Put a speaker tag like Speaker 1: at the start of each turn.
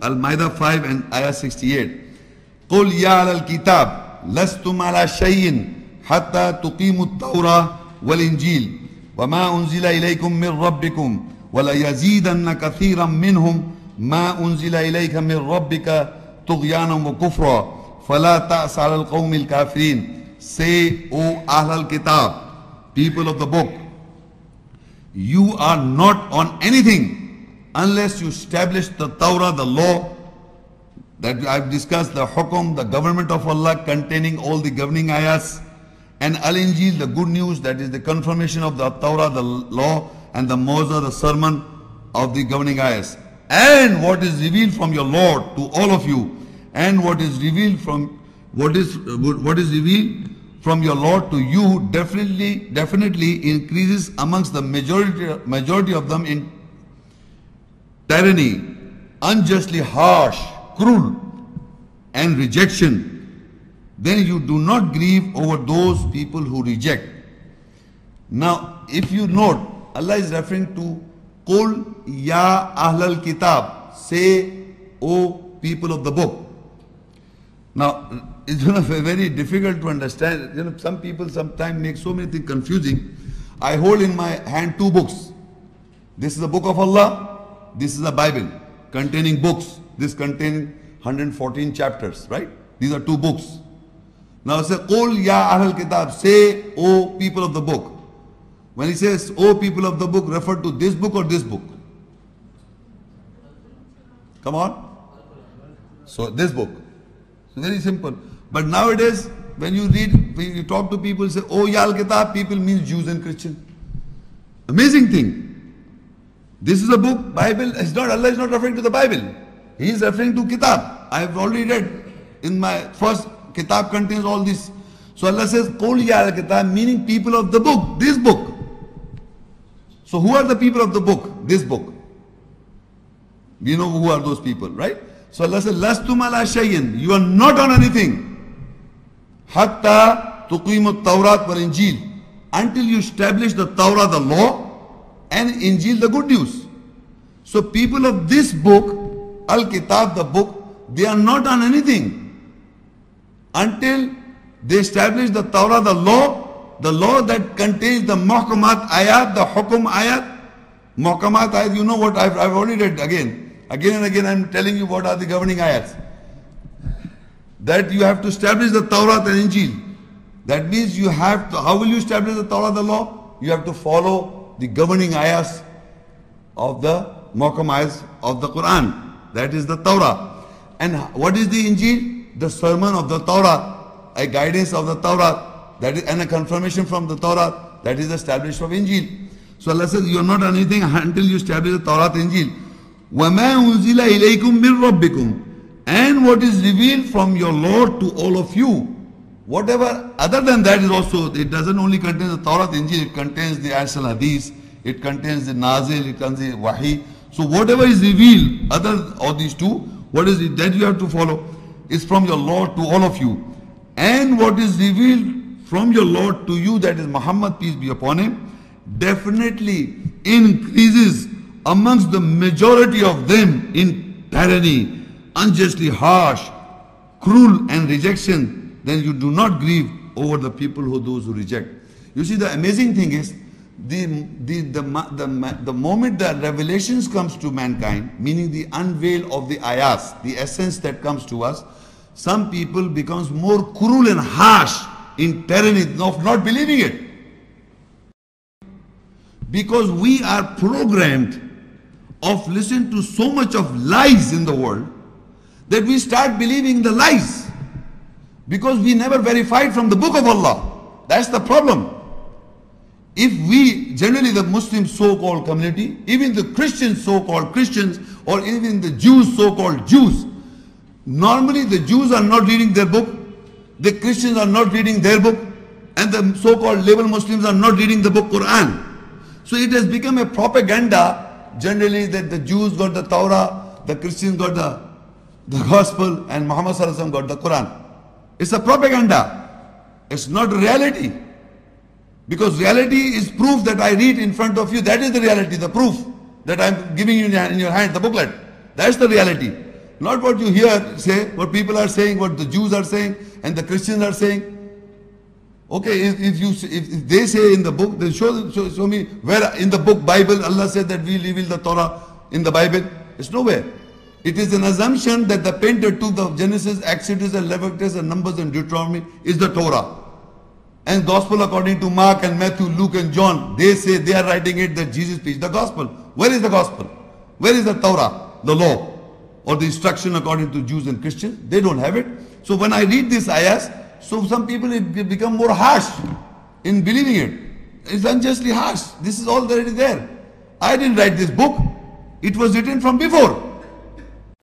Speaker 1: Al-Ma'idah 5 and Ayah 68. قُلْ يَا أَهْلَ الْكِتَابِ لَسْتُمْ عَلَى شَيْءٍ حَتَّى تُقِيمُوا التَّوْرَاةَ وَالْإِنْجِيلَ وَمَا أُنْزِلَ إِلَيْكُمْ مِنْ رَبِّكُمْ وَلَيَزِيدَنَّ كَثِيرًا مِنْهُمْ مَا أُنْزِلَ إِلَيْكَ مِنْ رَبِّكَ طُغْيَانًا وَكُفْرًا فَلَا تَأْسَ عَلَى الْقَوْمِ الْكَافِرِينَ. Say, O Ahl al-Kitab, people of the book, you are not on anything unless you establish the Torah, the law that I've discussed, the hukum, the government of Allah containing all the governing ayahs, and Al-Injil, the good news, that is the confirmation of the Torah, the law, and the Mawza, the sermon of the governing ayahs. And what is revealed from your Lord to all of you, and what is revealed from your Lord to you definitely increases amongst the majority of them in tyranny, unjustly harsh, cruel, and rejection. Then you do not grieve over those people who reject. Now, if you note, Allah is referring to Qul Ya Ahlal Kitab, say, O people of the book. Now, it's very difficult to understand. Some people sometimes make so many things confusing. I hold in my hand two books. This is the book of Allah. This is the Bible containing books. This contains 114 chapters, right? These are two books. Now say, Qul Ya Ahlal Kitab, say, O people of the book. When he says, O people of the book, refer to this book or this book? Come on. So this book. So very simple. But nowadays, when you read, when you talk to people, say, Oh Ya Al-Kitab, people means Jews and Christians. Amazing thing. This is a book, Bible, Allah is not referring to the Bible. He is referring to Kitab. I have already read in my first Kitab contains all this. So Allah says, Qul Ya Al-Kitab, meaning people of the book, this book. So who are the people of the book? This book. We know who are those people, right? So Allah says, Lastum ala shayyin, you are not on anything. Hatta tuqimu Tawrat wal Injil, until you establish the Torah, the law, and Injil, the good news. So people of this book, Al-Kitab, the book, they are not on anything until they establish the Torah, the law that contains the Muhkamat ayat, the Hukum ayat. Muhkamat ayat, you know what, I've already read again and again I'm telling you what are the governing ayats. That you have to establish the Torah and Injil. That means you have to, how will you establish the Torah, the law? You have to follow the governing ayahs of the Muhkam ayahs of the Quran. That is the Torah. And what is the Injil? The sermon of the Torah, a guidance of the Torah, that is, and a confirmation from the Torah, that is established of Injil. So Allah says, you are not on anything until you establish the Torah and Injil. وَمَا أُنزِلَ إِلَيْكُمْ مِنْ رَبِّكُمْ, and what is revealed from your Lord to all of you. Whatever other than that is also, it doesn't only contain the Torah, the Injil, it contains the Ayat al-Hadith, it contains the Nazil, it contains the Wahi. So whatever is revealed, other of these two, what is it that you have to follow, is from your Lord to all of you. And what is revealed from your Lord to you, that is Muhammad, peace be upon him, definitely increases amongst the majority of them in tyranny, unjustly harsh, cruel, and rejection. Then you do not grieve over the people those who reject. You see, the amazing thing is, the moment the revelations comes to mankind, meaning the unveil of the ayahs, the essence that comes to us, some people becomes more cruel and harsh in tyranny of not believing it. Because we are programmed of listening to so much of lies in the world that we start believing the lies. Because we never verified from the book of Allah. That's the problem. If we, generally the Muslim so-called community, even the Christian so-called Christians, or even the Jews so-called Jews, normally the Jews are not reading their book, the Christians are not reading their book, and the so-called label Muslims are not reading the book Quran. So it has become a propaganda, generally, that the Jews got the Torah, the Christians got the Gospel, and Muhammad Sallallahu Alaihi Wasallam got the Quran. It's a propaganda. It's not reality. Because reality is proof that I read in front of you. That is the reality, the proof that I'm giving you in your hand, the booklet. That's the reality. Not what you hear say, what people are saying, what the Jews are saying, and the Christians are saying. Okay, if they say in the book, then show me where in the book Bible Allah said that we reveal the Torah in the Bible. It's nowhere. It is an assumption that the Pentateuch of Genesis, Exodus, and Leviticus, and Numbers, and Deuteronomy is the Torah. And Gospel according to Mark and Matthew, Luke, and John, they say they are writing it that Jesus preached the Gospel. Where is the Gospel? Where is the Torah, the law, or the instruction according to Jews and Christians? They don't have it. So when I read these ayahs, so some people become more harsh in believing it. It's unjustly harsh. This is all already there. I didn't write this book. It was written from before.